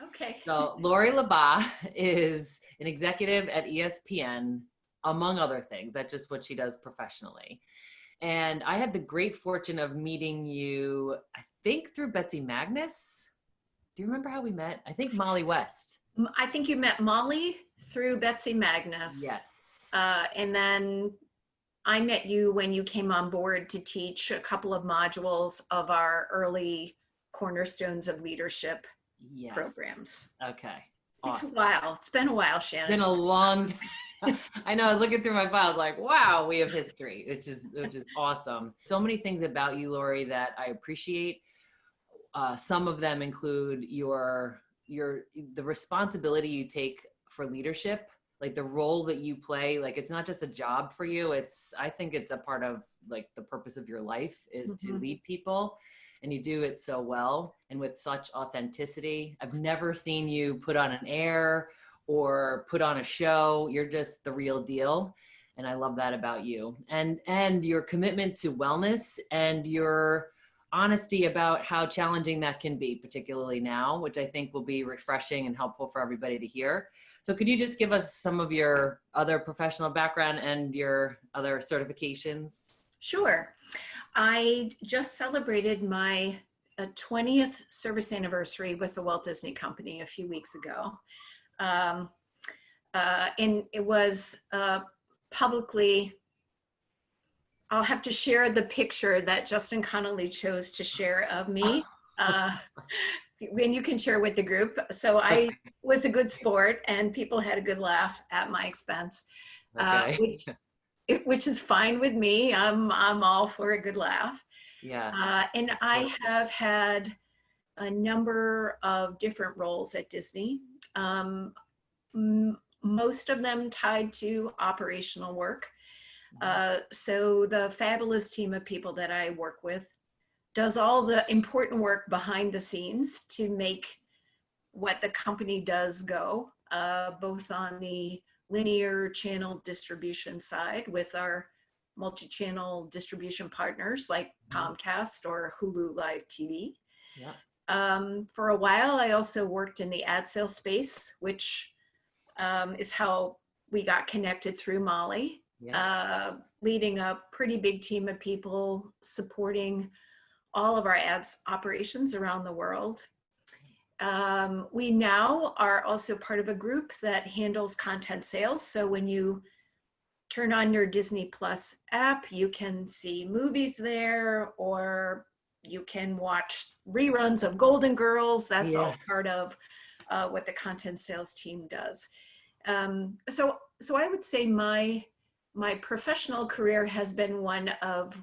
Okay. So Lori LeBas is an executive at ESPN, among other things. That's just what she does professionally. And I had the great fortune of meeting you, I think through Betsy Magnus. Do you remember how we met? I think Molly West. I think you met Molly through Betsy Magnus. Yes. And then I met you when you came on board to teach a couple of modules of our early Cornerstones of Leadership Yes. programs. Okay. Awesome. Awesome. It's a while. It's been a while, Shannon. It's been a long time. I know. I was looking through my files like, wow, we have history, which is awesome. So many things about you, Lori, that I appreciate. Some of them include the responsibility you take for leadership, like the role that you play. Like, it's not just a job for you. I think it's a part of like the purpose of your life is to lead people, and you do it so well and with such authenticity. I've never seen you put on an air or put on a show. You're just the real deal. And I love that about you, and your commitment to wellness and your honesty about how challenging that can be, particularly now, which I think will be refreshing and helpful for everybody to hear. So could you just give us some of your other professional background and your other certifications? Sure. I just celebrated my 20th service anniversary with the Walt Disney Company a few weeks ago. And it was publicly, I'll have to share the picture that Justin Connolly chose to share of me. And you can share with the group. So I was a good sport and people had a good laugh at my expense, which is fine with me. I'm all for a good laugh. Yeah. And I have had a number of different roles at Disney. Most of them tied to operational work. So the fabulous team of people that I work with does all the important work behind the scenes to make what the company does go, both on the linear channel distribution side with our multi-channel distribution partners like Comcast or Hulu Live TV. Yeah. For a while, I also worked in the ad sales space, which is how we got connected through Molly. Yeah. Leading a pretty big team of people supporting all of our ads operations around the world. We now are also part of a group that handles content sales. So when you turn on your Disney Plus app, you can see movies there, or you can watch reruns of Golden Girls. That's all part of what the content sales team does. So I would say my professional career has been one of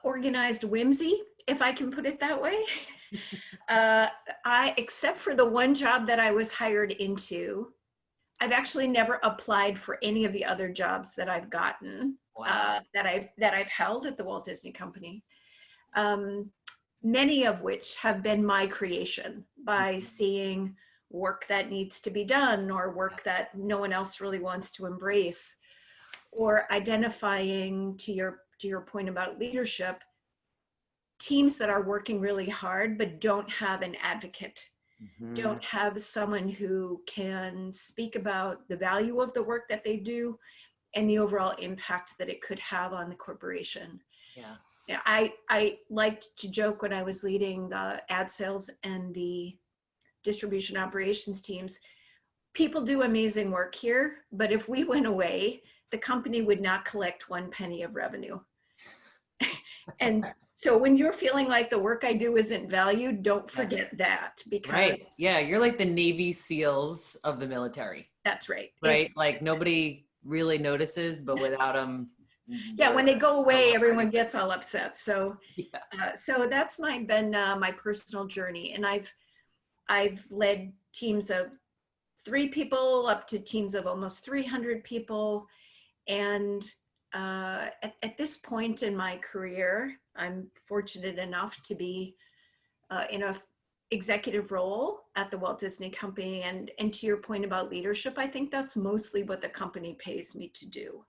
organized whimsy, if I can put it that way. Except for the one job that I was hired into, I've actually never applied for any of the other jobs that I've gotten. Wow. that I've held at the Walt Disney Company. Many of which have been my creation by seeing work that needs to be done or work that no one else really wants to embrace, or identifying, to your point about leadership, teams that are working really hard but don't have an advocate, don't have someone who can speak about the value of the work that they do and the overall impact that it could have on the corporation. Yeah. I liked to joke when I was leading the ad sales and the distribution operations teams, people do amazing work here, but if we went away, the company would not collect 1 penny of revenue. And so when you're feeling like the work I do isn't valued, don't forget that. Because right. Yeah, you're like the Navy SEALs of the military. That's right. Right? Like nobody really notices, but without them. Yeah, when they go away, everyone gets all upset. So, so that's been my personal journey, and I've led teams of 3 people up to teams of almost 300 people, and at this point in my career, I'm fortunate enough to be in a executive role at the Walt Disney Company, and to your point about leadership, I think that's mostly what the company pays me to do.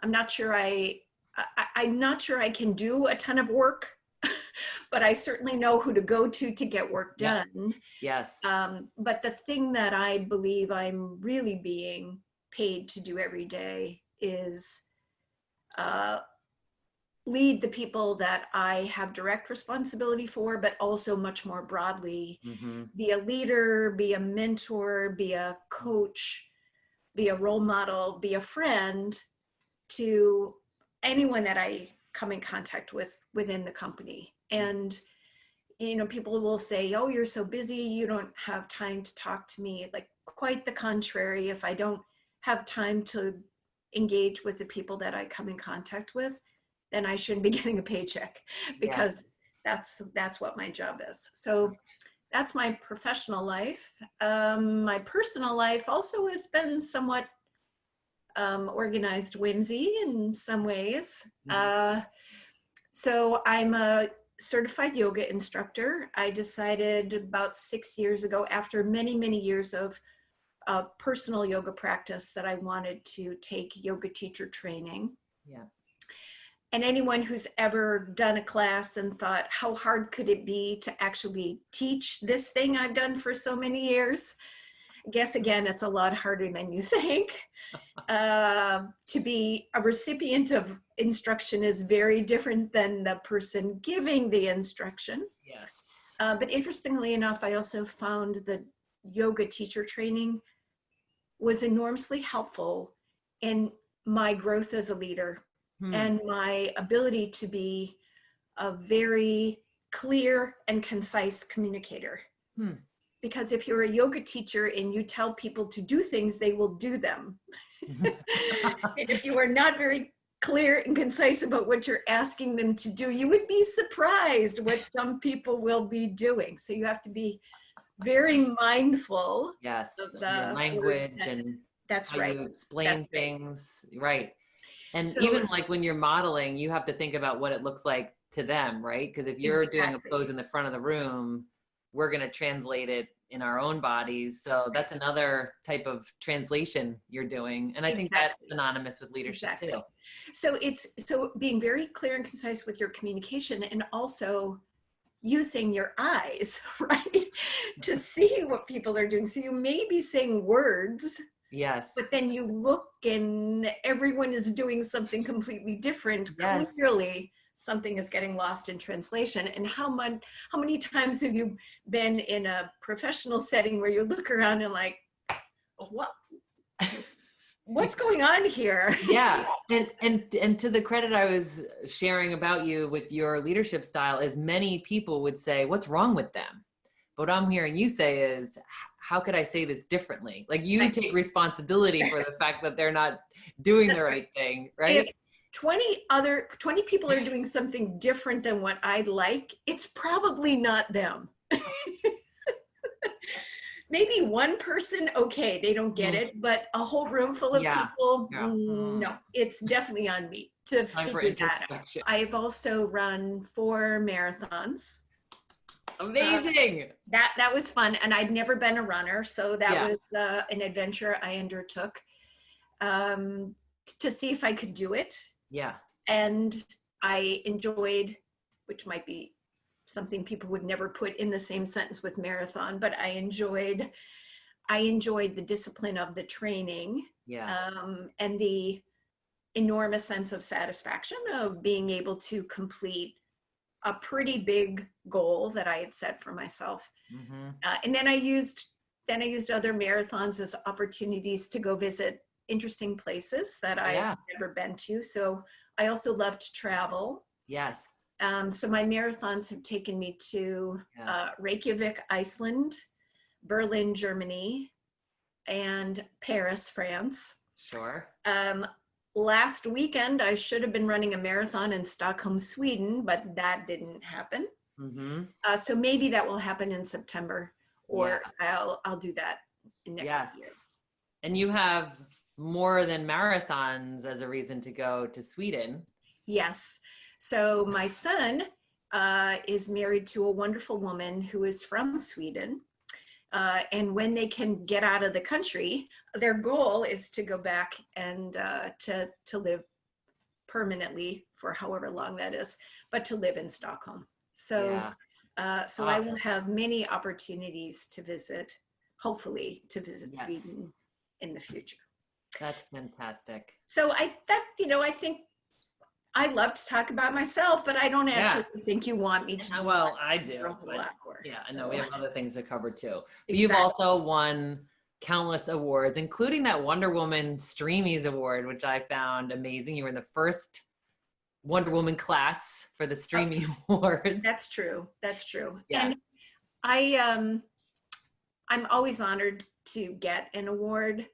I'm not sure I can do a ton of work but I certainly know who to go to get work Yeah. done. Yes. But the thing that I believe I'm really being paid to do every day is uh, lead the people that I have direct responsibility for, but also much more broadly, Mm-hmm. be a leader, be a mentor, be a coach, be a role model, be a friend to anyone that I come in contact with within the company. And, you know, people will say, oh, you're so busy, you don't have time to talk to me. Like, quite the contrary. If I don't have time to engage with the people that I come in contact with, then I shouldn't be getting a paycheck, because that's what my job is. So that's my professional life. My personal life also has been somewhat organized whimsy in some ways. So I'm a certified yoga instructor. I decided about 6 years ago, after many, many years of personal yoga practice, that I wanted to take yoga teacher training. Yeah. And anyone who's ever done a class and thought, how hard could it be to actually teach this thing I've done for so many years? Guess again, it's a lot harder than you think. To be a recipient of instruction is very different than the person giving the instruction. Yes. But interestingly enough, I also found that yoga teacher training was enormously helpful in my growth as a leader and my ability to be a very clear and concise communicator. Because if you're a yoga teacher and you tell people to do things, they will do them. And if you are not very clear and concise about what you're asking them to do, you would be surprised what some people will be doing. So you have to be very mindful Yes. of Your the language and that's how right. you explain things. Right. And So, even like when you're modeling, you have to think about what it looks like to them, right? Because if you're doing a pose in the front of the room, we're going to translate it in our own bodies. So that's another type of translation you're doing. And I think that's synonymous with leadership too. So it's being very clear and concise with your communication, and also using your eyes, right, to see what people are doing. So you may be saying words, yes, but then you look and everyone is doing something completely different. Yes. Clearly something is getting lost in translation. And how many times have you been in a professional setting where you look around and like, what's going on here? Yeah. And to the credit I was sharing about you with your leadership style is many people would say, what's wrong with them? But what I'm hearing you say is, how could I say this differently? Like you take responsibility for the fact that they're not doing the right thing, right? If 20 people are doing something different than what I'd like, it's probably not them. Maybe one person, okay, they don't get it, but a whole room full of people, no, it's definitely on me to figure that out. I've also run 4 marathons. Amazing. That was fun, and I'd never been a runner, so that was an adventure I undertook to see if I could do it. Yeah. And I enjoyed, which might be something people would never put in the same sentence with marathon, but I enjoyed the discipline of the training, and the enormous sense of satisfaction of being able to complete a pretty big goal that I had set for myself. And then I used other marathons as opportunities to go visit interesting places that I've never been to. So I also love to travel. Yes. So my marathons have taken me to Reykjavik, Iceland, Berlin, Germany, and Paris, France. Sure. Last weekend, I should have been running a marathon in Stockholm, Sweden, but that didn't happen. So maybe that will happen in September, or I'll do that next year. And you have more than marathons as a reason to go to Sweden. Yes. So my son is married to a wonderful woman who is from Sweden. And when they can get out of the country, their goal is to go back and to live permanently for however long that is, but to live in Stockholm. So, Yeah. so I will have many opportunities to visit, hopefully to visit Yes. Sweden in the future. That's fantastic. So I think I love to talk about myself, but I don't Yeah. actually think you want me to just Well, I for do, a whole but hour. yeah, I So, know we have other things to cover too. But you've exactly. also won countless awards, including that Wonder Woman Streamies Award, which I found amazing. You were in the first Wonder Woman class for the Streaming Awards. That's true. That's true. Yeah. And I'm always honored to get an award.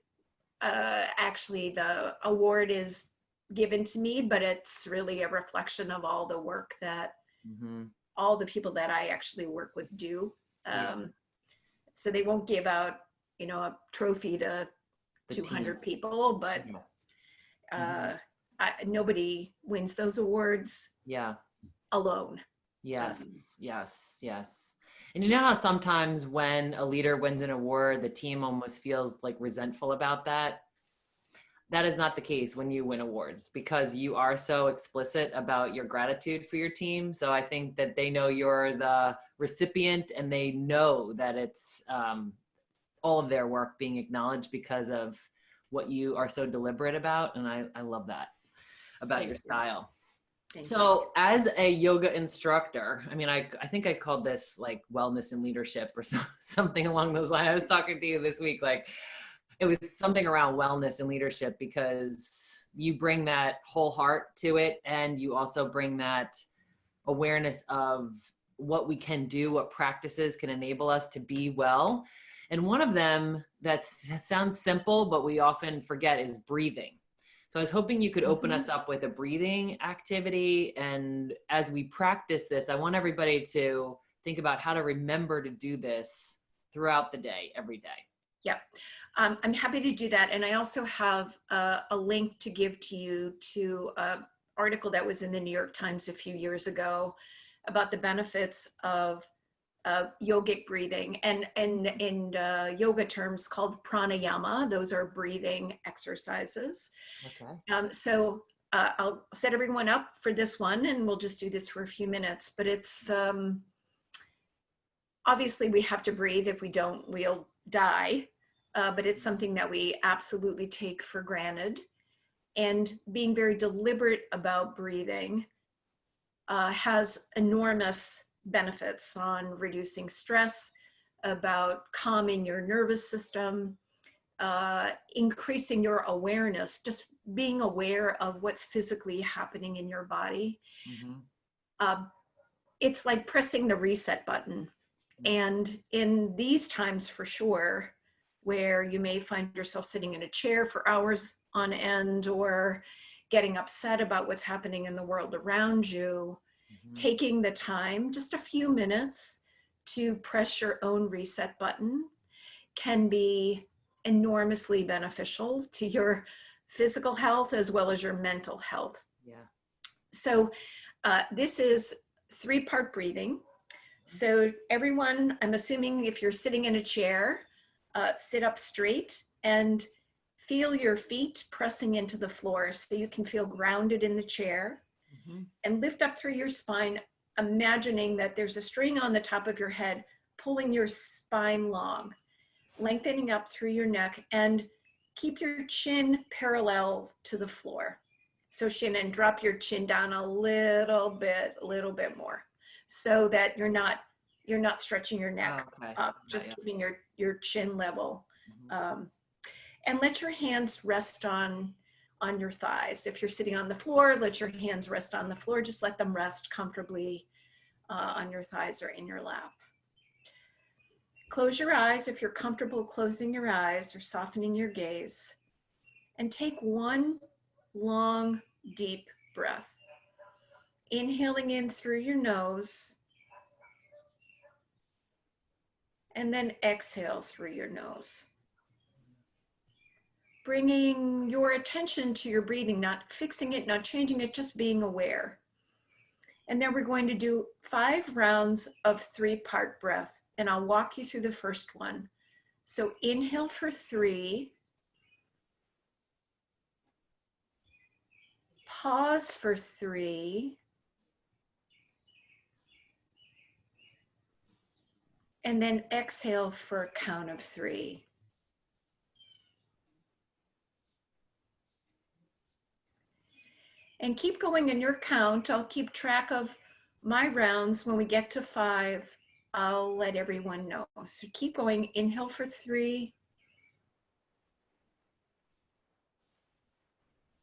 Actually, the award is given to me, but it's really a reflection of all the work that Mm-hmm. all the people that I actually work with do. Yeah. So they won't give out, a trophy to The 200 team. people, but Mm-hmm. nobody wins those awards Yeah. alone. Yes. Yes. Yes. And you know how sometimes when a leader wins an award, the team almost feels like resentful about that? That is not the case when you win awards because you are so explicit about your gratitude for your team. So I think that they know you're the recipient and they know that it's all of their work being acknowledged because of what you are so deliberate about. And I love that about Thank your you. style. Thank So as a yoga instructor, I mean, I think I called this like wellness and leadership or something along those lines. I was talking to you this week, like it was something around wellness and leadership because you bring that whole heart to it. And you also bring that awareness of what we can do, what practices can enable us to be well. And one of them that sounds simple, but we often forget is breathing. So I was hoping you could open us up with a breathing activity. And as we practice this, I want everybody to think about how to remember to do this throughout the day, every day. Yep. I'm happy to do that. And I also have a link to give to you to an article that was in the New York Times a few years ago about the benefits of yogic breathing, and in yoga terms called pranayama. Those are breathing exercises. Okay. So I'll set everyone up for this one, and we'll just do this for a few minutes. But it's obviously we have to breathe. If we don't, we'll die. But it's something that we absolutely take for granted. And being very deliberate about breathing has enormous benefits on reducing stress, about calming your nervous system, increasing your awareness, just being aware of what's physically happening in your body. It's like pressing the reset button. And in these times, for sure, where you may find yourself sitting in a chair for hours on end or getting upset about what's happening in the world around you, taking the time, just a few minutes, to press your own reset button can be enormously beneficial to your physical health as well as your mental health. Yeah. So this is 3-part breathing. So everyone, I'm assuming if you're sitting in a chair, sit up straight and feel your feet pressing into the floor so you can feel grounded in the chair, and lift up through your spine, imagining that there's a string on the top of your head pulling your spine long, lengthening up through your neck, and keep your chin parallel to the floor. So chin, and drop your chin down a little bit more, so that you're not stretching your neck up, just keeping your chin level. And let your hands rest on your thighs. If you're sitting on the floor, let your hands rest on the floor. Just let them rest comfortably on your thighs or in your lap. Close your eyes if you're comfortable closing your eyes or softening your gaze. And take one long, deep breath. Inhaling in through your nose, and then exhale through your nose. Bringing your attention to your breathing, not fixing it, not changing it, just being aware. And then we're going to do 5 rounds of 3-part breath, and I'll walk you through the first one. So inhale for 3, pause for 3, And then exhale for a count of 3. And keep going in your count. I'll keep track of my rounds. When we get to 5, I'll let everyone know. So keep going. Inhale for 3.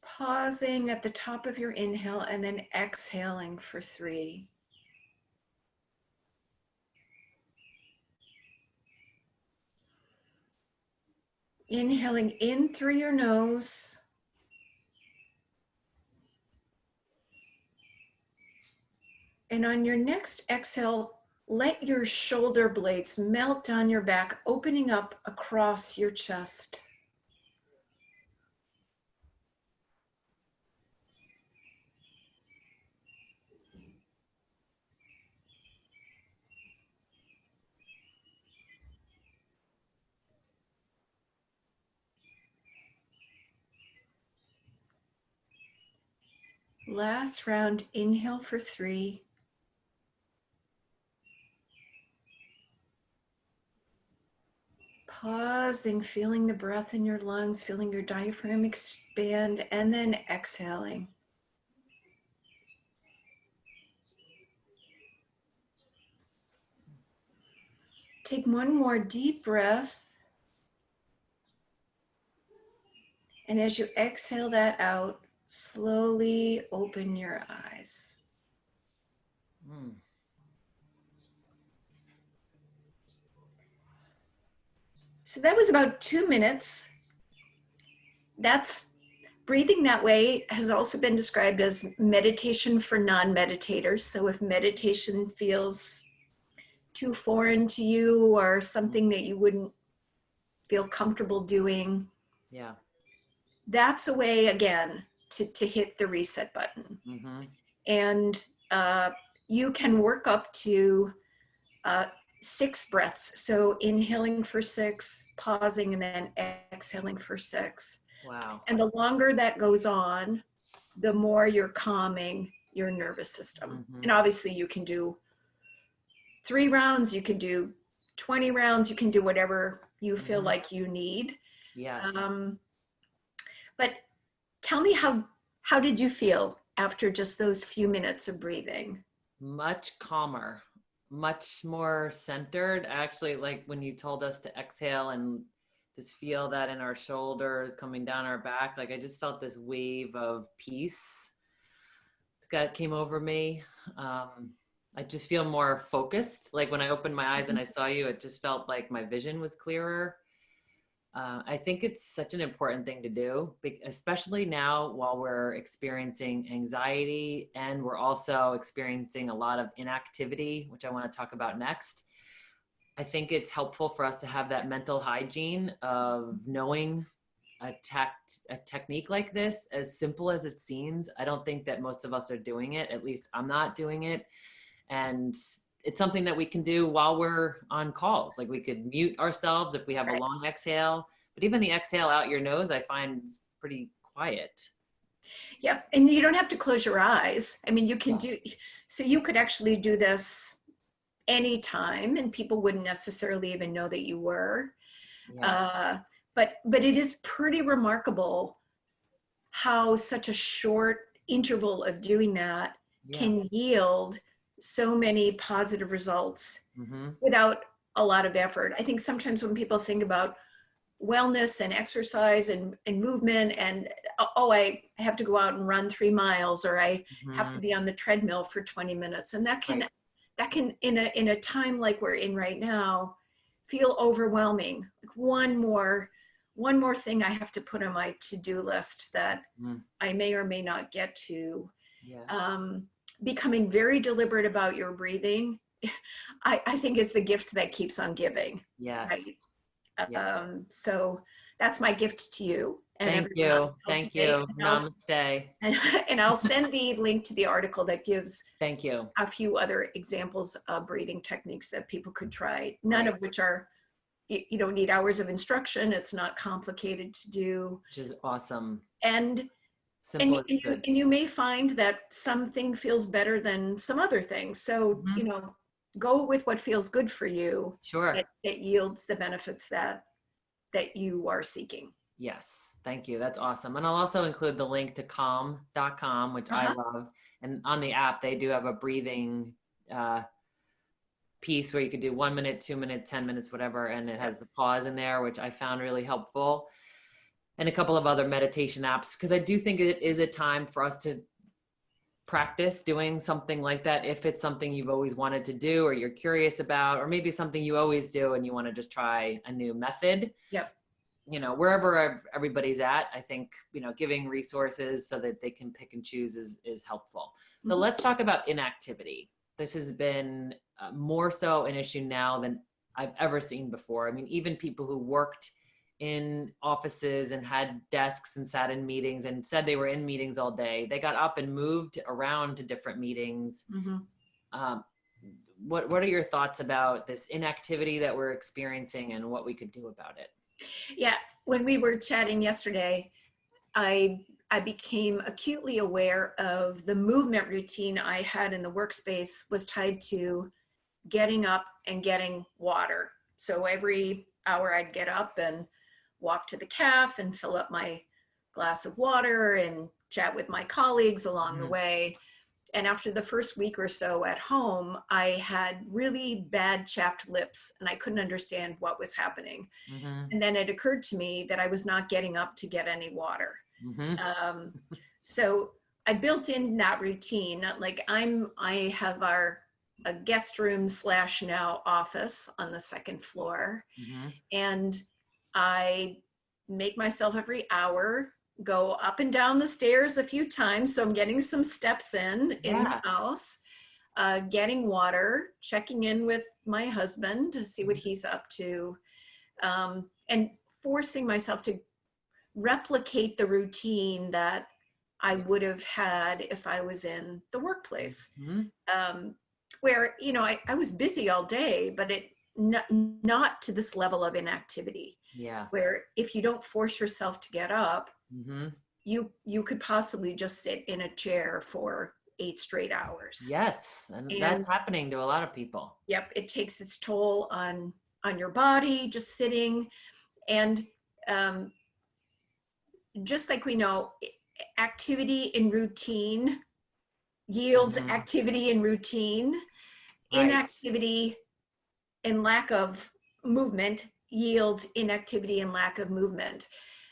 Pausing at the top of your inhale and then exhaling for 3. Inhaling in through your nose. And on your next exhale, let your shoulder blades melt down your back, opening up across your chest. Last round, inhale for 3. Pausing, feeling the breath in your lungs, feeling your diaphragm expand, and then exhaling. Take one more deep breath. And as you exhale that out, slowly open your eyes. So that was about 2 minutes. Breathing that way has also been described as meditation for non-meditators. So if meditation feels too foreign to you or something that you wouldn't feel comfortable doing, Yeah. that's a way, again, to hit the reset button. And you can work up to 6 breaths. So inhaling for 6, pausing, and then exhaling for 6. Wow. And the longer that goes on, the more you're calming your nervous system. And obviously you can do 3 rounds, you can do 20 rounds, you can do whatever you feel like you need. Yes. But tell me, how did you feel after just those few minutes of breathing? Much calmer, much more centered. Actually, like when you told us to exhale and just feel that in our shoulders coming down our back, like I just felt this wave of peace that came over me. I just feel more focused. Like when I opened my eyes and I saw you, it just felt like my vision was clearer. I think it's such an important thing to do, especially now while we're experiencing anxiety and we're also experiencing a lot of inactivity, which I want to talk about next. I think it's helpful for us to have that mental hygiene of knowing a technique like this, as simple as it seems. I don't think that most of us are doing it. At least I'm not doing it. And it's something that we can do while we're on calls. Like we could mute ourselves if we have a long exhale, but even the exhale out your nose, I find is pretty quiet. Yeah, and you don't have to close your eyes. I mean, you can so you could actually do this anytime and people wouldn't necessarily even know that you were. Yeah. But it is pretty remarkable how such a short interval of doing that can yield so many positive results without a lot of effort. I think sometimes when people think about wellness and exercise and movement and, oh, I have to go out and run 3 miles, or I have to be on the treadmill for 20 minutes. And that can, in a time like we're in right now, feel overwhelming. Like one more thing I have to put on my to-do list that I may or may not get to. Becoming very deliberate about your breathing, I think is the gift that keeps on giving. Yes. Right? So that's my gift to you. And thank you. Thank you. Namaste. And I'll send the link to the article that gives thank you a few other examples of breathing techniques that people could try, none of which are, you don't need hours of instruction. It's not complicated to do. Which is awesome. And you may find that something feels better than some other thing. So, go with what feels good for you, Sure. that yields the benefits that you are seeking. Yes. Thank you. That's awesome. And I'll also include the link to calm.com, which I Uh-huh. love. And on the app, they do have a breathing piece where you could do 1 minute, 2 minutes, 10 minutes, whatever. And it has the pause in there, which I found really helpful. And a couple of other meditation apps, because I do think it is a time for us to practice doing something like that. If it's something you've always wanted to do, or you're curious about, or maybe something you always do and you want to just try a new method. Yep. You know, wherever everybody's at, I think, you know, giving resources so that they can pick and choose is helpful. So let's talk about inactivity. This has been more so an issue now than I've ever seen before. I mean, even people who worked in offices and had desks and sat in meetings and said they were in meetings all day, they got up and moved around to different meetings. What are your thoughts about this inactivity that we're experiencing and what we could do about it? Yeah, when we were chatting yesterday, I became acutely aware of the movement routine I had in the workspace was tied to getting up and getting water. So every hour I'd get up and walk to the caf and fill up my glass of water and chat with my colleagues along the way. And after the first week or so at home, I had really bad chapped lips and I couldn't understand what was happening. And then it occurred to me that I was not getting up to get any water. So I built in that routine. Like I have a guest room / now office on the second floor. And I make myself every hour go up and down the stairs a few times. So I'm getting some steps in the house, getting water, checking in with my husband to see what he's up to, and forcing myself to replicate the routine that I would have had if I was in the workplace, where, you know, I was busy all day, but not to this level of inactivity. Where if you don't force yourself to get up, you could possibly just sit in a chair for 8 straight hours. Yes, and that's happening to a lot of people. Yep, it takes its toll on your body, just sitting. And just like we know, activity in routine yields activity in routine. Inactivity and lack of movement yields inactivity and lack of movement.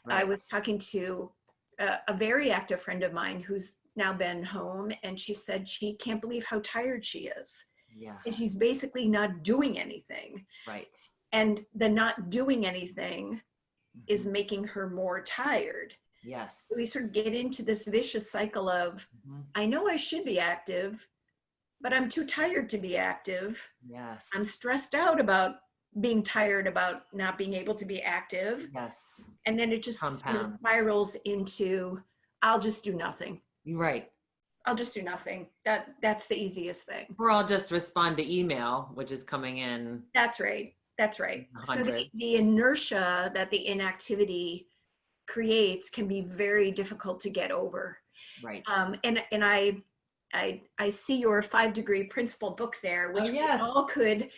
I was talking to a very active friend of mine who's now been home, and she said she can't believe how tired she is. And she's basically not doing anything. And the not doing anything is making her more tired. So we sort of get into this vicious cycle of, I know I should be active, but I'm too tired to be active. I'm stressed out about being tired, about not being able to be active. And then it just sort of spirals into, I'll just do nothing. I'll just do nothing. That's the easiest thing. Or I'll just respond to email, which is coming in. That's right. So the inertia that the inactivity creates can be very difficult to get over. And I see your 5-degree principle book there, which we all could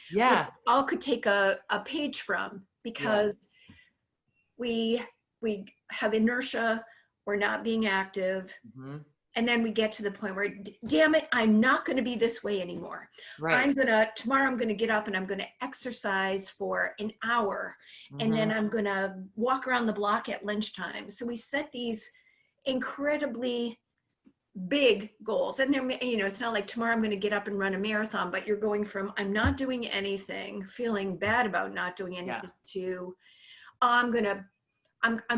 take a page from, because we have inertia, we're not being active. And then we get to the point where, damn it, I'm not going to be this way anymore. Tomorrow I'm going to get up and I'm going to exercise for an hour. And then I'm going to walk around the block at lunchtime. So we set these incredibly big goals. And they're, you know, it's not like tomorrow I'm going to get up and run a marathon, but you're going from, I'm not doing anything, feeling bad about not doing anything, to,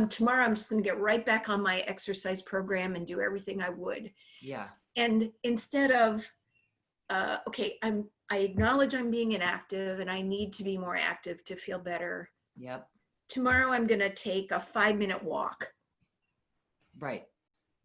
tomorrow I'm just going to get right back on my exercise program and do everything I would. And instead of, okay, I acknowledge I'm being inactive and I need to be more active to feel better. Tomorrow I'm going to take a 5-minute walk.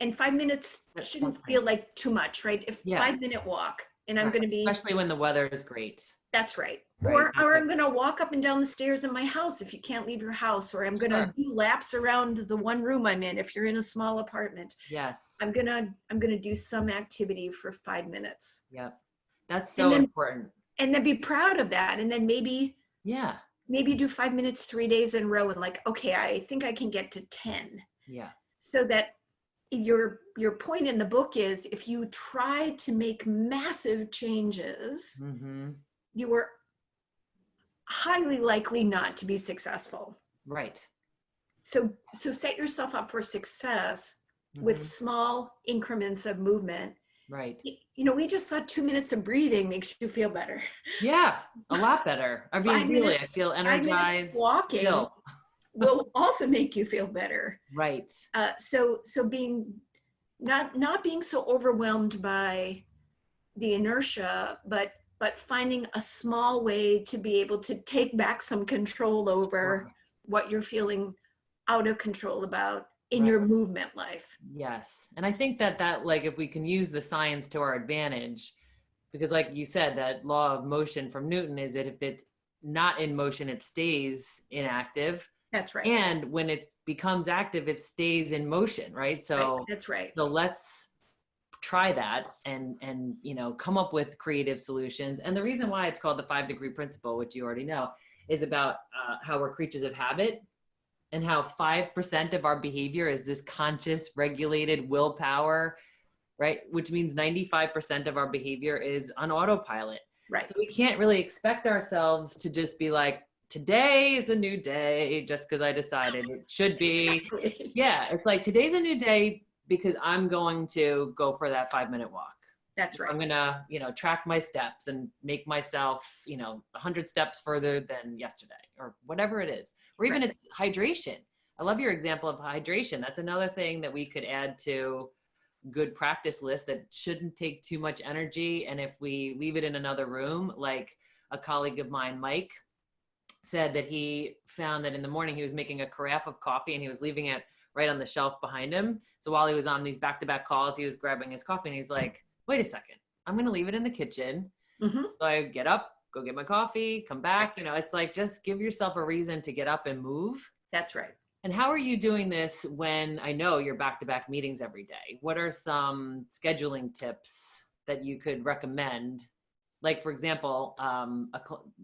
And 5 minutes shouldn't feel like too much, right? If 5-minute walk, and I'm going to be, especially when the weather is great. That's right. Or I'm going to walk up and down the stairs in my house if you can't leave your house, or I'm going to do laps around the one room I'm in if you're in a small apartment. I'm going to do some activity for 5 minutes. That's so important. and then be proud of that. And then maybe Yeah. do 5 minutes, 3 days in a row, and like, okay, I think I can get to 10. Yeah. So that your point in the book is, if you try to make massive changes, Mm-hmm. you are highly likely not to be successful. Right. So set yourself up for success with Mm-hmm. small increments of movement. Right. You know, we just saw 2 minutes of breathing makes you feel better. Yeah, a lot better. I mean, 5 really, minutes, I feel 5 minutes energized walking still. will also make you feel better. Right. So being not being so overwhelmed by the inertia, but finding a small way to be able to take back some control over Right. what you're feeling out of control about in Right. your movement life. Yes. And I think that like, if we can use the science to our advantage, because like you said, that law of motion from Newton is that if it's not in motion, it stays inactive. That's right. And when it becomes active, it stays in motion, right? So, That's right. so let's try that and come up with creative solutions. And the reason why it's called the 5-degree principle, which you already know, is about how we're creatures of habit, and how 5% of our behavior is this conscious, regulated willpower, right? Which means 95% of our behavior is on autopilot. Right. So we can't really expect ourselves to just be like, today is a new day just because I decided it should be. Exactly. Yeah, it's like, today's a new day because I'm going to go for that 5-minute walk. That's right. I'm gonna, track my steps and make myself, 100 steps further than yesterday, or whatever it is. Or even Right. it's hydration. I love your example of hydration. That's another thing that we could add to good practice list that shouldn't take too much energy. And if we leave it in another room, like a colleague of mine, Mike, said that he found that in the morning he was making a carafe of coffee and he was leaving it right on the shelf behind him. So while he was on these back-to-back calls, he was grabbing his coffee and he's like, wait a second, I'm going to leave it in the kitchen. Mm-hmm. So I get up, go get my coffee, come back. It's like, just give yourself a reason to get up and move. That's right. And how are you doing this when I know you're back-to-back meetings every day? What are some scheduling tips that you could recommend? Like, for example,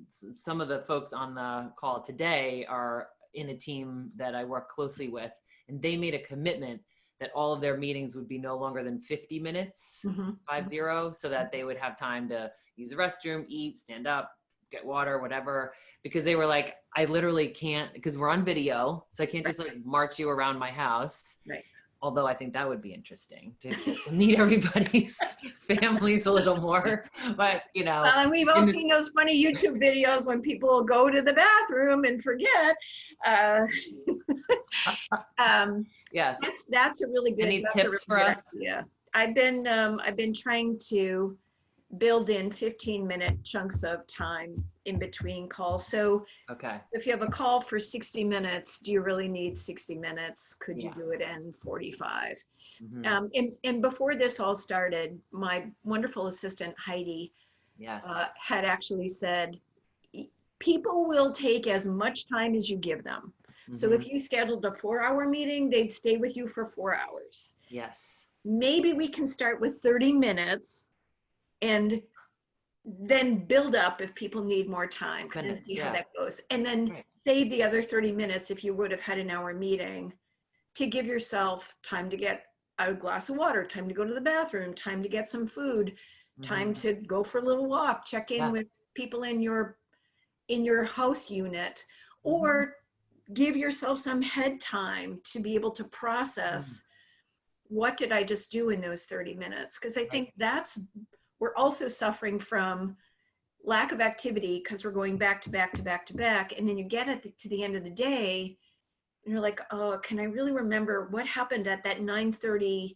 some of the folks on the call today are in a team that I work closely with, and they made a commitment that all of their meetings would be no longer than 50 minutes, Mm-hmm. 50, so that they would have time to use the restroom, eat, stand up, get water, whatever, because they were like, I literally can't, because we're on video, so I can't just like march you around my house. Right. Although I think that would be interesting to meet everybody's families a little more, but And we've all seen those funny YouTube videos when people go to the bathroom and forget. Yes. That's a really good. Any tips for us? Yeah, I've been trying to build in 15-minute chunks of time in between calls. So Okay. if you have a call for 60 minutes, do you really need 60 minutes? Could you Yeah. do it in 45? Mm-hmm. And before this all started, my wonderful assistant, Heidi, Yes. had actually said, people will take as much time as you give them. Mm-hmm. So if you scheduled a 4-hour meeting, they'd stay with you for 4 hours. Yes. Maybe we can start with 30 minutes and then build up if people need more time and see how that goes. And then save the other 30 minutes if you would have had an hour meeting to give yourself time to get a glass of water, time to go to the bathroom, time to get some food, time to go for a little walk, check in with people in your house unit, or give yourself some head time to be able to process what did I just do in those 30 minutes? Because I think we're also suffering from lack of activity because we're going back to back to back to back. And then you get to the end of the day and you're like, oh, can I really remember what happened at that 9:30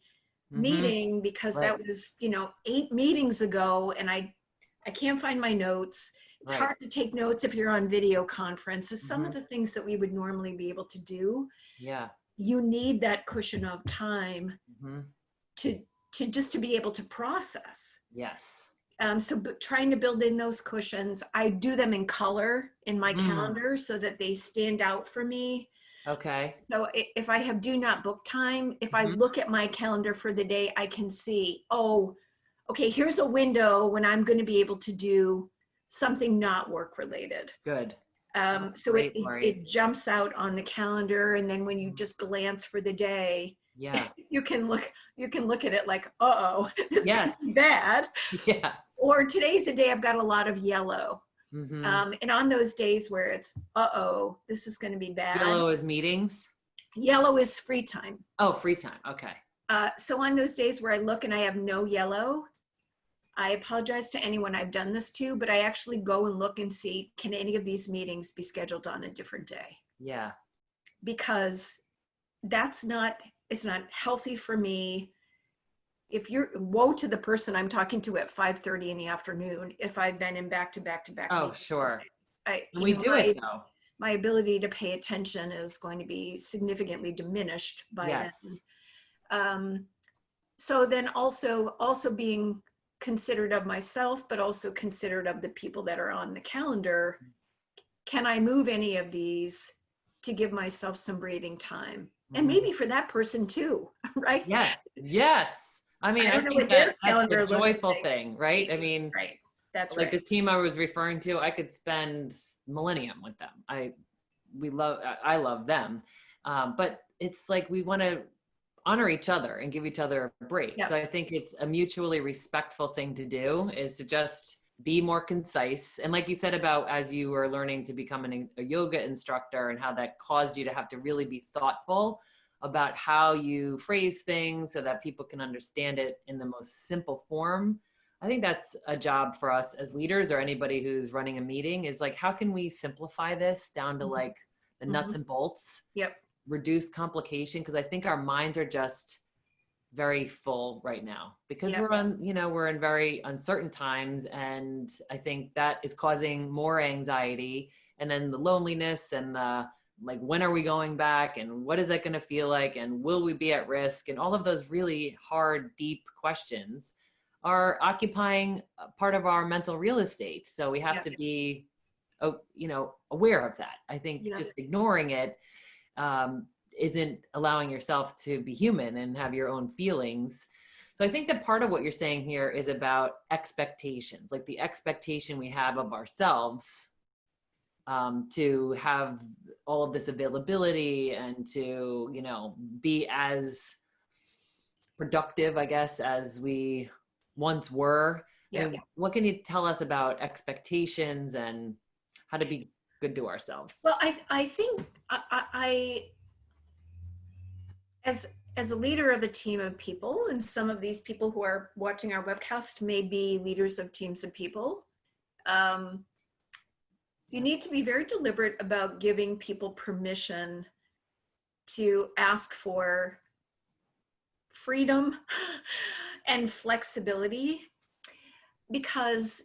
meeting? Because that was, 8 meetings ago and I can't find my notes. It's hard to take notes if you're on video conference. So some of the things that we would normally be able to do, you need that cushion of time to just to be able to process. Yes. So trying to build in those cushions. I do them in color in my calendar so that they stand out for me. Okay. So if I have do not book time, if I look at my calendar for the day, I can see, oh, okay, here's a window when I'm going to be able to do something not work related. Good. So Great, Lori. it jumps out on the calendar, and then when you just glance for the day, Yeah. you can look at it like, uh-oh, this is Yes. bad. Yeah. Or today's a day I've got a lot of yellow. And on those days where it's, uh-oh, this is going to be bad. Yellow is meetings. Yellow is free time. Oh, free time. Okay. So on those days where I look and I have no yellow, I apologize to anyone I've done this to, but I actually go and look and see, can any of these meetings be scheduled on a different day? Yeah. Because it's not healthy for me. If you're, woe to the person I'm talking to at 5:30 in the afternoon, if I've been in back to back to back Oh, meetings. sure. And we do it though. My ability to pay attention is going to be significantly diminished by Yes. then. So then also being considerate of myself, but also considerate of the people that are on the calendar. Can I move any of these to give myself some breathing time? And maybe for that person too, right? Yes. Yes. I mean, I think that's the joyful thing, right? I mean, right. That's like right. this team I was referring to, I could spend millennium with them. I love them. But it's like, we want to honor each other and give each other a break. Yep. So I think it's a mutually respectful thing to do, is to just be more concise. And like you said about, as you were learning to become a yoga instructor, and how that caused you to have to really be thoughtful about how you phrase things so that people can understand it in the most simple form. I think that's a job for us as leaders, or anybody who's running a meeting, is like, how can we simplify this down to like the nuts and bolts? Yep. Reduce complication, because I think our minds are just very full right now, because we're in very uncertain times, and I think that is causing more anxiety, and then the loneliness, and the like, when are we going back, and what is that going to feel like, and will we be at risk, and all of those really hard, deep questions are occupying part of our mental real estate. So we have to be aware of that. I think just ignoring it isn't allowing yourself to be human and have your own feelings. So I think that part of what you're saying here is about expectations, like the expectation we have of ourselves to have all of this availability, and to, be as productive, I guess, as we once were. Yeah. I mean, what can you tell us about expectations and how to be good to ourselves? Well, I think I as a leader of a team of people, and some of these people who are watching our webcast may be leaders of teams of people, you need to be very deliberate about giving people permission to ask for freedom and flexibility, because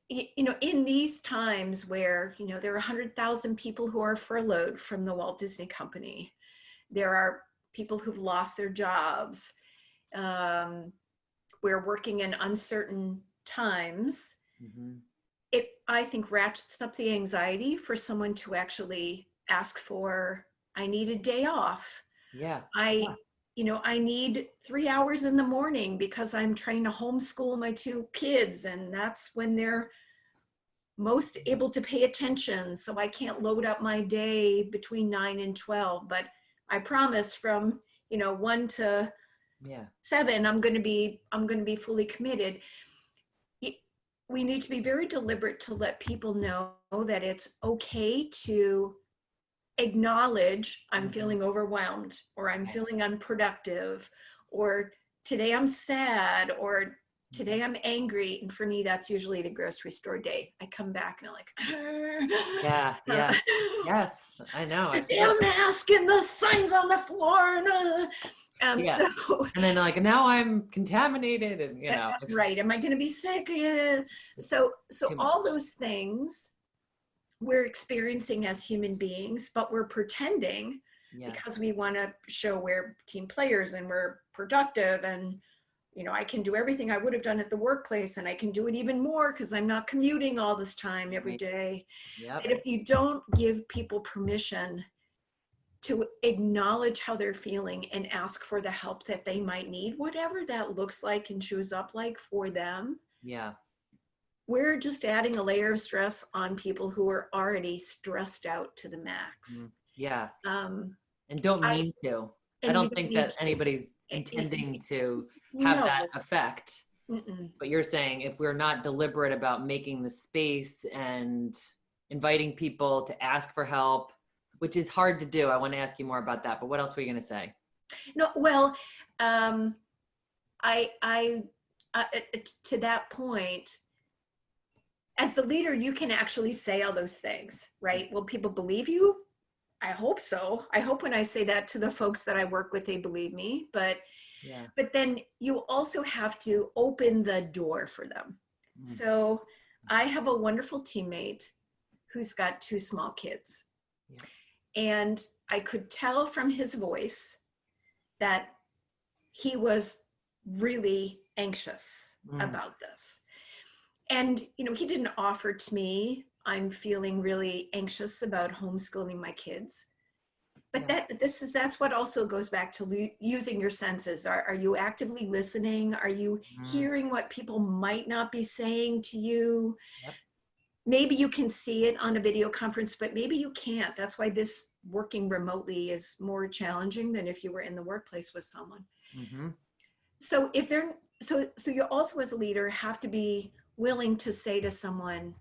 in these times where there are 100,000 people who are furloughed from the Walt Disney Company, there are people who've lost their jobs, we're working in uncertain times. It, I think, ratchets up the anxiety for someone to actually ask for, I need a day off. I need 3 hours in the morning because I'm trying to homeschool my 2 kids, and that's when they're most able to pay attention. So I can't load up my day between 9 and 12, but I promise from 1 to 7, I'm going to be fully committed. We need to be very deliberate to let people know that it's okay to acknowledge, I'm feeling overwhelmed, or I'm feeling unproductive, or today I'm sad, or today I'm angry. And for me, that's usually the grocery store day. I come back and I'm like, yes, I know. The damn mask and the signs on the floor. So, and then like, now I'm contaminated, and right. Am I going to be sick? So all those things we're experiencing as human beings, but we're pretending because we want to show we're team players and we're productive, and I can do everything I would have done at the workplace, and I can do it even more because I'm not commuting all this time every day. And if you don't give people permission to acknowledge how they're feeling and ask for the help that they might need, whatever that looks like and shows up like for them, we're just adding a layer of stress on people who are already stressed out to the max. Yeah. Um, And don't I, mean to. I and you don't don't think need that anybody's to, intending to have no. that effect. Mm-mm. But you're saying if we're not deliberate about making the space and inviting people to ask for help, which is hard to do. I want to ask you more about that, but what else were you going to say? No, well, um, I, to that point, as the leader, you can actually say all those things, right? Will people believe you? I hope so. I hope when I say that to the folks that I work with, they believe me. Yeah. But then you also have to open the door for them. Mm. So I have a wonderful teammate who's got 2 small kids. Yeah. And I could tell from his voice that he was really anxious about this. And, he didn't offer to me, I'm feeling really anxious about homeschooling my kids. But that's what also goes back to using your senses. Are you actively listening? Are you hearing what people might not be saying to you? Yep. Maybe you can see it on a video conference, but maybe you can't. That's why this working remotely is more challenging than if you were in the workplace with someone. Mm-hmm. So so you also as a leader have to be willing to say to someone,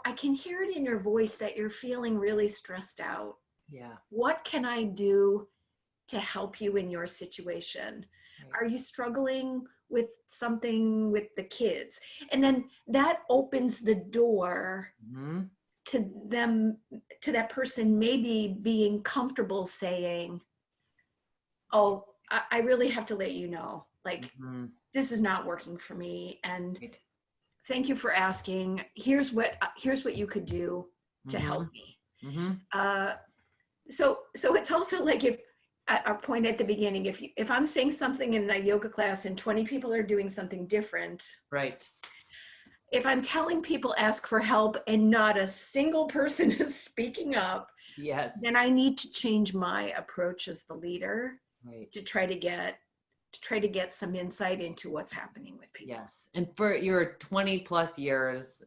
I can hear it in your voice that you're feeling really stressed out. Yeah. What can I do to help you in your situation? Right. Are you struggling with something with the kids? And then that opens the door to them, to that person maybe being comfortable saying, oh, I really have to let you know, like, this is not working for me. And thank you for asking. Here's what you could do to help me. So it's also like, if our point at the beginning, if I'm saying something in a yoga class and 20 people are doing something different, right? If I'm telling people ask for help and not a single person is speaking up, yes, then I need to change my approach as the leader, right, to try to get some insight into what's happening with people. Yes, and for your 20 plus years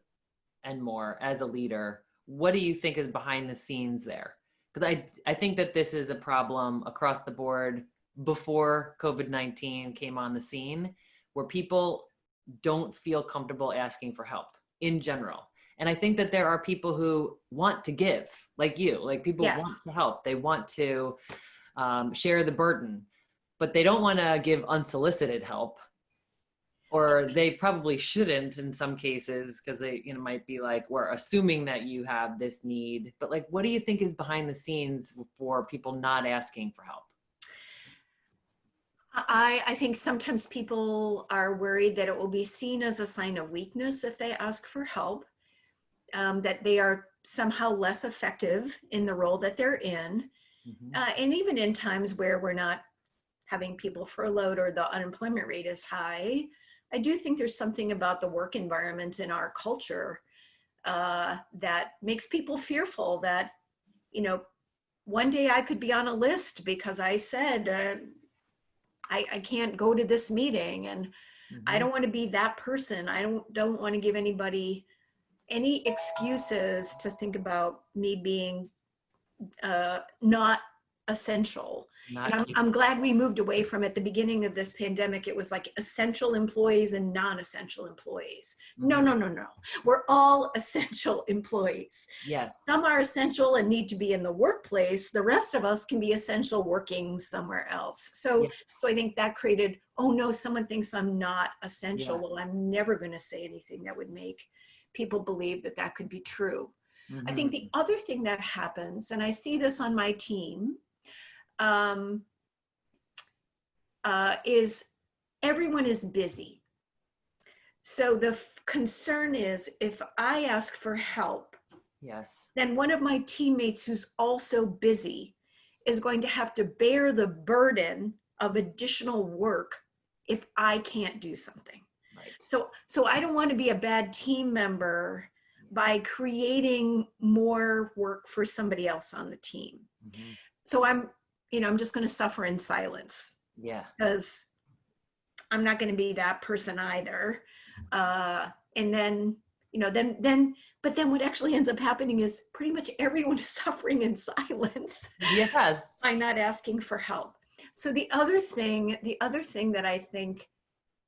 and more as a leader, what do you think is behind the scenes there? Because I think that this is a problem across the board before COVID-19 came on the scene, where people don't feel comfortable asking for help in general. And I think that there are people who want to give, like you, like people want to help. They want to share the burden, but they don't want to give unsolicited help. Or they probably shouldn't in some cases, because they might be like, we're assuming that you have this need. But like, what do you think is behind the scenes for people not asking for help? I think sometimes people are worried that it will be seen as a sign of weakness if they ask for help, that they are somehow less effective in the role that they're in. And even in times where we're not having people furloughed or the unemployment rate is high, I do think there's something about the work environment in our culture that makes people fearful that, one day I could be on a list because I said, I can't go to this meeting, and I don't want to be that person. I don't want to give anybody any excuses to think about me being not essential. And I'm glad we moved away from, at the beginning of this pandemic, it was like essential employees and non-essential employees. No. We're all essential employees. Yes. Some are essential and need to be in the workplace. The rest of us can be essential working somewhere else. So I think that created, oh no, someone thinks I'm not essential. Well, I'm never going to say anything that would make people believe that that could be true. I think the other thing that happens, and I see this on my team, is everyone is busy. So the concern is, if I ask for help, then one of my teammates who's also busy is going to have to bear the burden of additional work if I can't do something. Right. So I don't want to be a bad team member by creating more work for somebody else on the team. So I'm just going to suffer in silence. Yeah. Because I'm not going to be that person either. And then, but then what actually ends up happening is pretty much everyone is suffering in silence Yes. by not asking for help. So the other thing that I think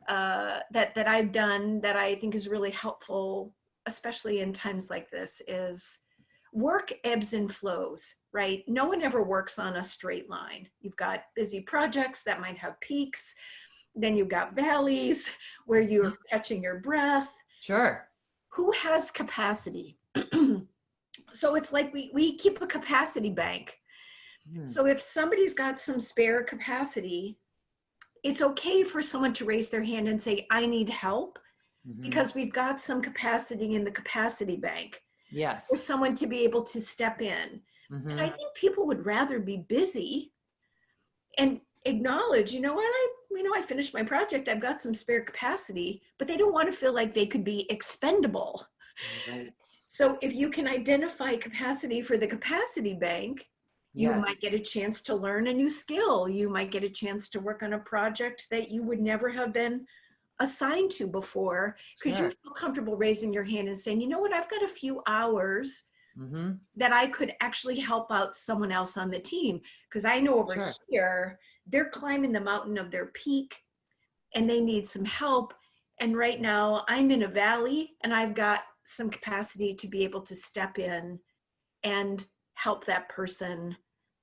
that I've done that I think is really helpful, especially in times like this, is work ebbs and flows, right? No one ever works on a straight line. You've got busy projects that might have peaks, then you've got valleys where you're catching your breath. Sure. Who has capacity? So it's like we keep a capacity bank. So if somebody's got some spare capacity, it's okay for someone to raise their hand and say, I need help, because we've got some capacity in the capacity bank Yes. for someone to be able to step in. And I think people would rather be busy and acknowledge, you know what, I finished my project, I've got some spare capacity, but they don't want to feel like they could be expendable. Right. So if you can identify capacity for the capacity bank, you Yes. might get a chance to learn a new skill. You might get a chance to work on a project that you would never have been assigned to before, because you feel comfortable raising your hand and saying, you know what, I've got a few hours that I could actually help out someone else on the team. Because I know over here, they're climbing the mountain of their peak and they need some help. And right now I'm in a valley and I've got some capacity to be able to step in and help that person,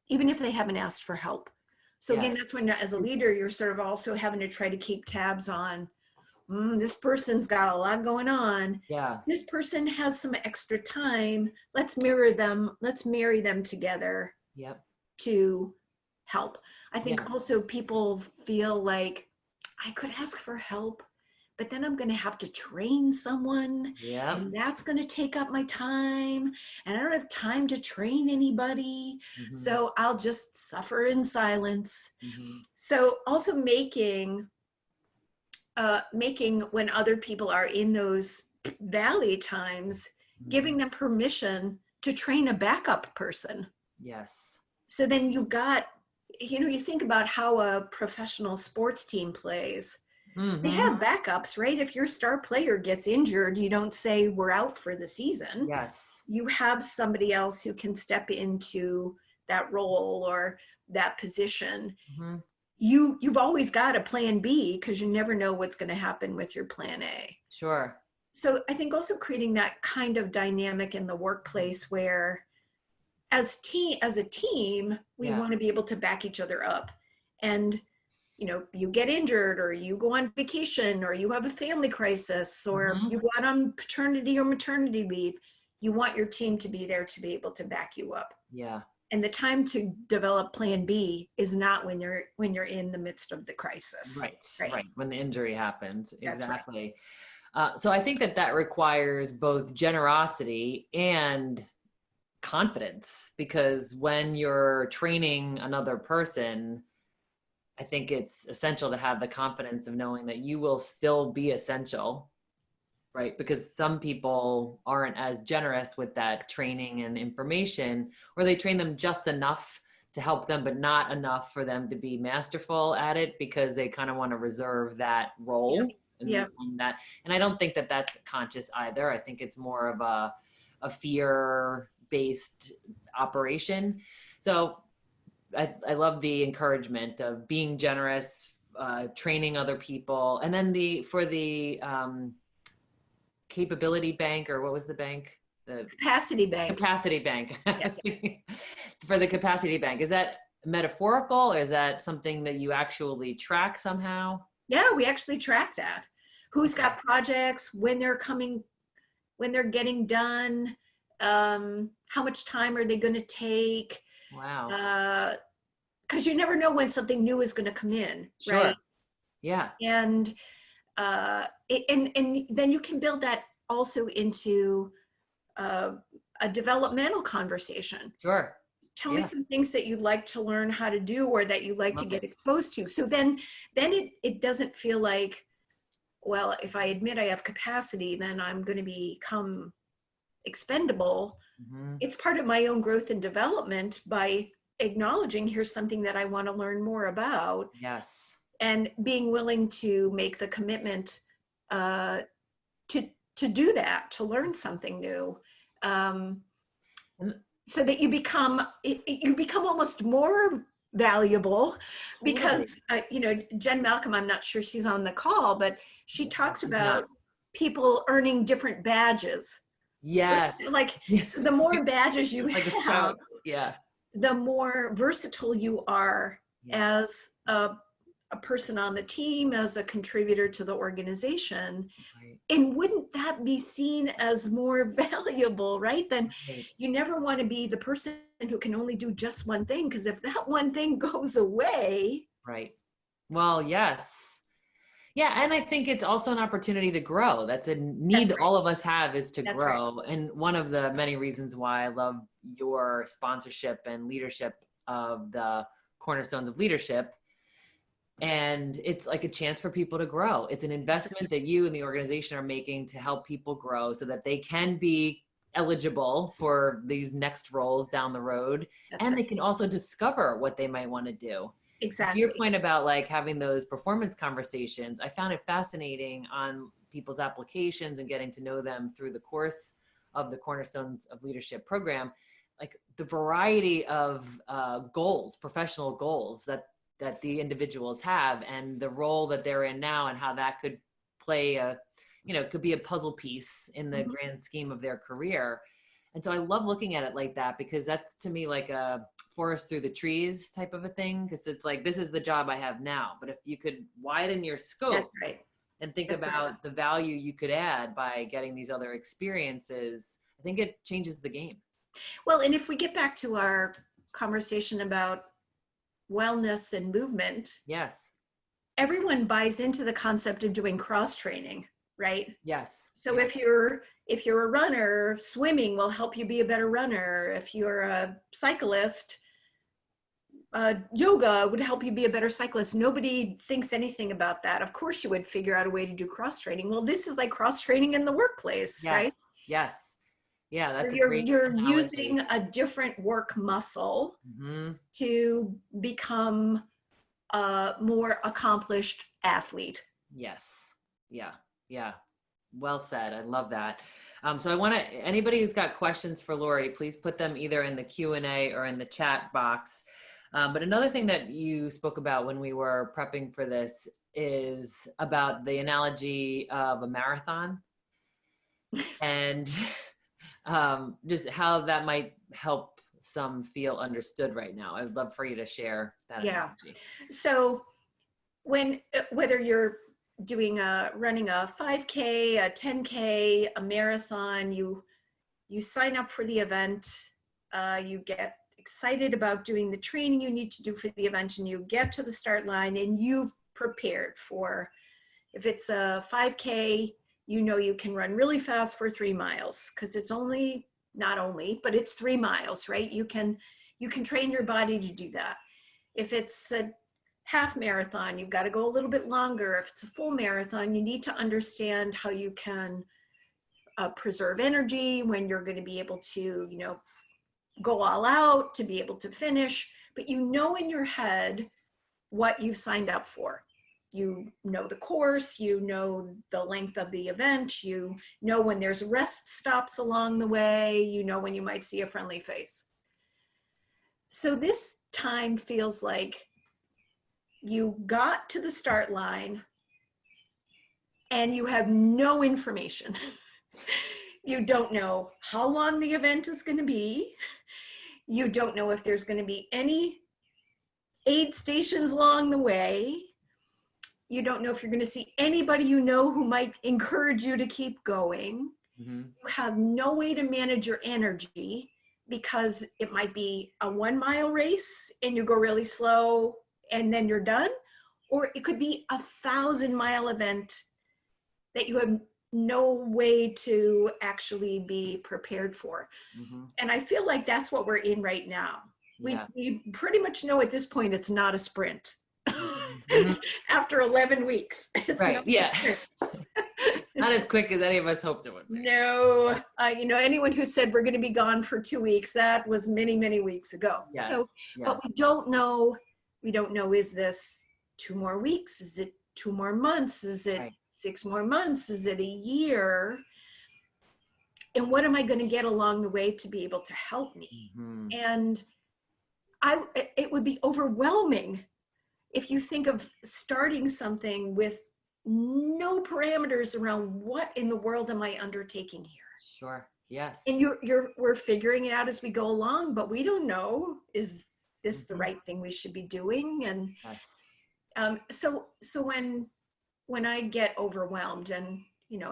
even if they haven't asked for help. So again, that's when as a leader, you're sort of also having to try to keep tabs on, this person's got a lot going on. Yeah. This person has some extra time. Let's marry them together to help. I think also people feel like I could ask for help, but then I'm going to have to train someone and that's going to take up my time and I don't have time to train anybody. So I'll just suffer in silence. So also making when other people are in those valley times, giving them permission to train a backup person. Yes. So then you've got, you think about how a professional sports team plays. They have backups, right? If your star player gets injured, you don't say we're out for the season. Yes. You have somebody else who can step into that role or that position. You've always got a plan B because you never know what's going to happen with your plan A. Sure. So I think also creating that kind of dynamic in the workplace where as a team, we want to be able to back each other up. And you get injured or you go on vacation or you have a family crisis or you go out on paternity or maternity leave, you want your team to be there to be able to back you up. Yeah. And the time to develop plan B is not when you're in the midst of the crisis. Right. When the injury happens. That's exactly. Right. So I think that requires both generosity and confidence, because when you're training another person, I think it's essential to have the confidence of knowing that you will still be essential, right? Because some people aren't as generous with that training and information, or they train them just enough to help them, but not enough for them to be masterful at it because they kind of want to reserve that role. And I don't think that that's conscious either. I think it's more of a fear-based operation. So I love the encouragement of being generous, training other people. And then for the capability bank, or what was the bank? The capacity bank. Capacity bank. Yes. For the capacity bank, is that metaphorical? Or is that something that you actually track somehow? Yeah, we actually track that. Who's got projects, when they're getting done, how much time are they going to take? Wow. Because you never know when something new is going to come in, right? Yeah. And then you can build that also into a developmental conversation. Sure. Tell me some things that you'd like to learn how to do or that you'd like to get exposed to. So then it doesn't feel like, well, if I admit I have capacity, then I'm going to become expendable. It's part of my own growth and development by acknowledging here's something that I want to learn more about. Yes. And being willing to make the commitment to do that, to learn something new. So that you become almost more valuable, because Jen Malcolm, I'm not sure she's on the call, but she talks about people earning different badges. Yes. Like, so the more badges you like have, yeah, the more versatile you are as a person on the team, as a contributor to the organization. Right. And wouldn't that be seen as more valuable, right? Then you never want to be the person who can only do just one thing, because if that one thing goes away. Right. Well, yes. Yeah. And I think it's also an opportunity to grow. That's a need all of us have, is to grow. Right. And one of the many reasons why I love your sponsorship and leadership of the Cornerstones of Leadership. And it's like a chance for people to grow. It's an investment that you and the organization are making to help people grow so that they can be eligible for these next roles down the road. And they can also discover what they might want to do. Exactly. To your point about like having those performance conversations, I found it fascinating on people's applications and getting to know them through the course of the Cornerstones of Leadership program, like the variety of goals, professional goals that the individuals have, and the role that they're in now, and how that could play could be a puzzle piece in the grand scheme of their career. And so I love looking at it like that, because that's to me like a forest through the trees type of a thing. Because it's like, this is the job I have now, but if you could widen your scope and think about the value you could add by getting these other experiences, I think it changes the game. Well, and if we get back to our conversation about wellness and movement, yes, everyone buys into the concept of doing cross training, right? Yes. So if you're a runner, swimming will help you be a better runner. If you're a cyclist, yoga would help you be a better cyclist. Nobody thinks anything about that. Of course you would figure out a way to do cross training. Well, this is like cross training in the workplace, right? Yes. Yeah, that's you're using a different work muscle to become a more accomplished athlete. Yes. Yeah. Well said. I love that. So I want to, anybody who's got questions for Lori, please put them either in the Q&A or in the chat box. But another thing that you spoke about when we were prepping for this is about the analogy of a marathon and just how that might help some feel understood right now. I'd love for you to share that analogy. So whether you're running a 5K, a 10K, a marathon, you sign up for the event, you get excited about doing the training you need to do for the event, and you get to the start line and you've prepared for, if it's a 5K, you can run really fast for 3 miles, because it's but it's 3 miles, right? You can train your body to do that. If it's a half marathon, you've got to go a little bit longer. If it's a full marathon, you need to understand how you can preserve energy when you're going to be able to, go all out to be able to finish. But in your head what you've signed up for. You know the course, you know the length of the event, you know when there's rest stops along the way, you know when you might see a friendly face. So this time feels like you got to the start line and you have no information. You don't know how long the event is going to be. You don't know if there's going to be any aid stations along the way. You don't know if you're going to see anybody who might encourage you to keep going. You have no way to manage your energy, because it might be a 1 mile race and you go really slow and then you're done. Or it could be a 1,000-mile event that you have no way to actually be prepared for. And I feel like that's what we're in right now. We pretty much know at this point it's not a sprint. After 11 weeks. Right. Not as quick as any of us hoped it would be. No, anyone who said we're going to be gone for 2 weeks, that was many, many weeks ago. But we don't know, is this 2 more weeks? Is it 2 more months? Is it 6 more months? Is it a year? And what am I going to get along the way to be able to help me? And it would be overwhelming if you think of starting something with no parameters around what in the world am I undertaking here. Sure. Yes. And we're figuring it out as we go along, but we don't know, is this the right thing we should be doing? And so when I get overwhelmed, and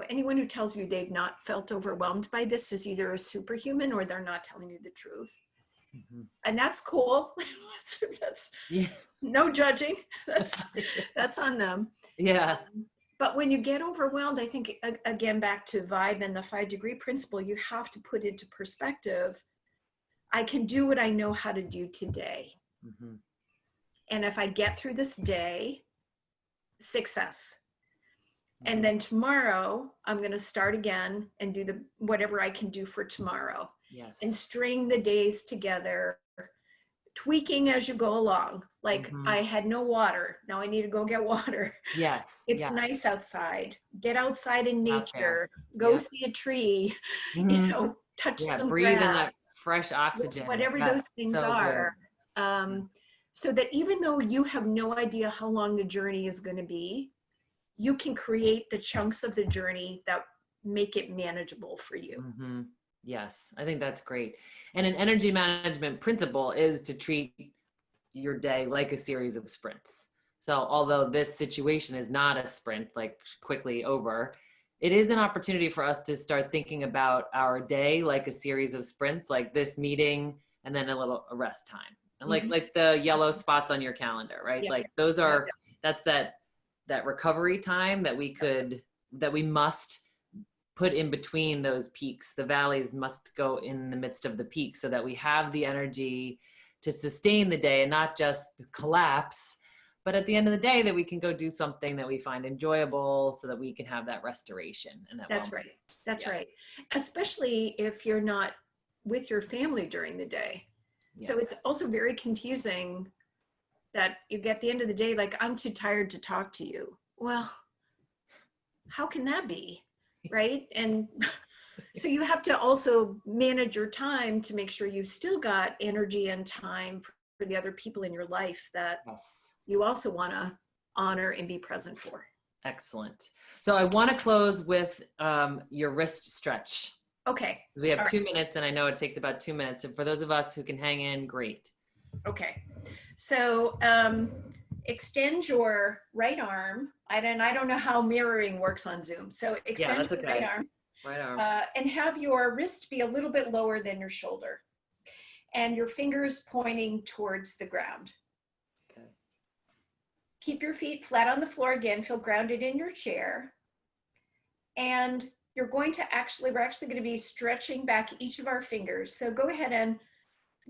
anyone who tells you they've not felt overwhelmed by this is either a superhuman or they're not telling you the truth. And that's cool. That's no judging. That's on them. Yeah. But when you get overwhelmed, I think, again, back to vibe and the 5-degree principle, you have to put into perspective, I can do what I know how to do today. And if I get through this day, success. And then tomorrow, I'm going to start again and do whatever I can do for tomorrow. Yes. And string the days together, tweaking as you go along. Like I had no water. Now I need to go get water. Yes. It's nice outside. Get outside in nature. Go see a tree. Touch some breathe grass. in that fresh oxygen. Whatever those things are. So that even though you have no idea how long the journey is going to be, you can create the chunks of the journey that make it manageable for you. Yes, I think that's great. And an energy management principle is to treat your day like a series of sprints. So although this situation is not a sprint, like quickly over, it is an opportunity for us to start thinking about our day like a series of sprints, like this meeting and then a rest time. And like the yellow spots on your calendar, right? Like those are, that's that recovery time that we must put in between those peaks. The valleys must go in the midst of the peaks so that we have the energy to sustain the day and not just collapse, but at the end of the day that we can go do something that we find enjoyable so that we can have that restoration. And that's right. That's right. Especially if you're not with your family during the day. So it's also very confusing that you get the end of the day, like, I'm too tired to talk to you. Well, how can that be? Right? And so you have to also manage your time to make sure you've still got energy and time for the other people in your life that you also want to honor and be present for. Excellent. So I want to close with your wrist stretch. Okay. We have 2 minutes, and I know it takes about 2 minutes. And for those of us who can hang in, great. Okay. So extend your right arm. I don't know how mirroring works on Zoom. So extend your right arm. Right arm. And have your wrist be a little bit lower than your shoulder. And your fingers pointing towards the ground. Okay. Keep your feet flat on the floor again. Feel grounded in your chair. And we're actually going to be stretching back each of our fingers. So go ahead and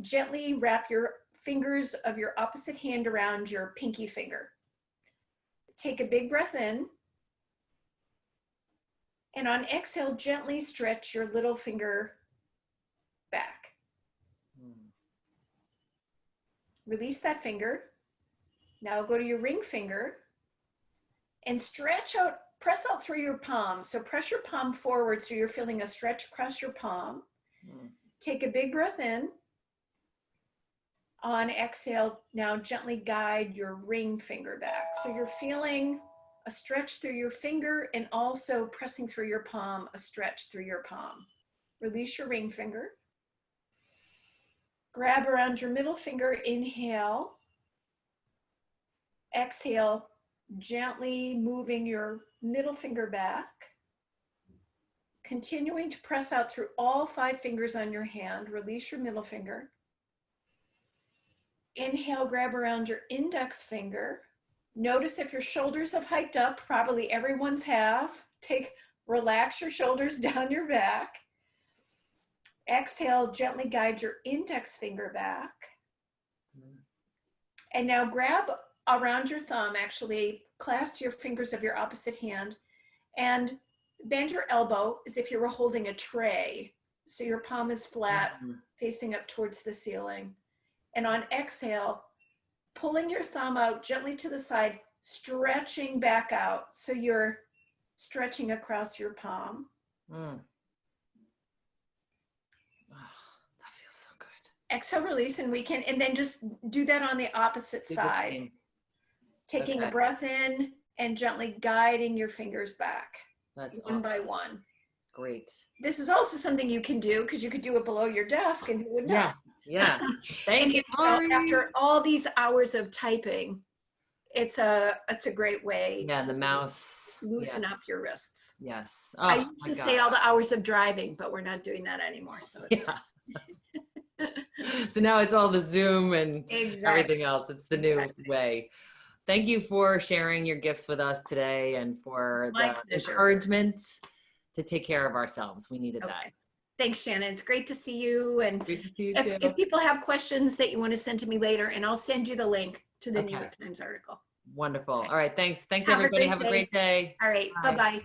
gently wrap your fingers of your opposite hand around your pinky finger. Take a big breath in. And on exhale, gently stretch your little finger back. Release that finger. Now go to your ring finger and stretch out, press out through your palm. So press your palm forward so you're feeling a stretch across your palm. Take a big breath in. On exhale, now gently guide your ring finger back. So you're feeling a stretch through your finger and also pressing through your palm, a stretch through your palm. Release your ring finger. Grab around your middle finger, inhale. Exhale, gently moving your middle finger back. Continuing to press out through all 5 fingers on your hand. Release your middle finger. Inhale, grab around your index finger. Notice if your shoulders have hiked up, probably everyone's have. Relax your shoulders down your back. Exhale, gently guide your index finger back. And now grab around your thumb, actually clasp your fingers of your opposite hand and bend your elbow as if you were holding a tray. So your palm is flat, facing up towards the ceiling. And on exhale, pulling your thumb out gently to the side, stretching back out. So you're stretching across your palm. Oh, that feels so good. Exhale, release, and and then just do that on the opposite Do the side. same. Taking a Okay. breath in and gently guiding your fingers back That's one awesome. by one. Great. This is also something you can do because you could do it below your desk and you would know. Yeah. Yeah. Thank you, Lori. After all these hours of typing, it's a great way Yeah, to the mouse. loosen Yeah. up your wrists. Yes. I Oh used my to God. say all the hours of driving, but we're not doing that anymore. So Yeah. So now it's all the Zoom and exactly. everything else. It's the new way. Thank you for sharing your gifts with us today and for My the pleasure. encouragement to take care of ourselves. We needed that. Thanks, Shannon. It's great to see you. And Great to see you if too. people have questions that you want to send to me later, and I'll send you the link to the New York Times article. Wonderful. All right. Thanks. Thanks, Have everybody. a Have a great day. All right. Bye. Bye-bye.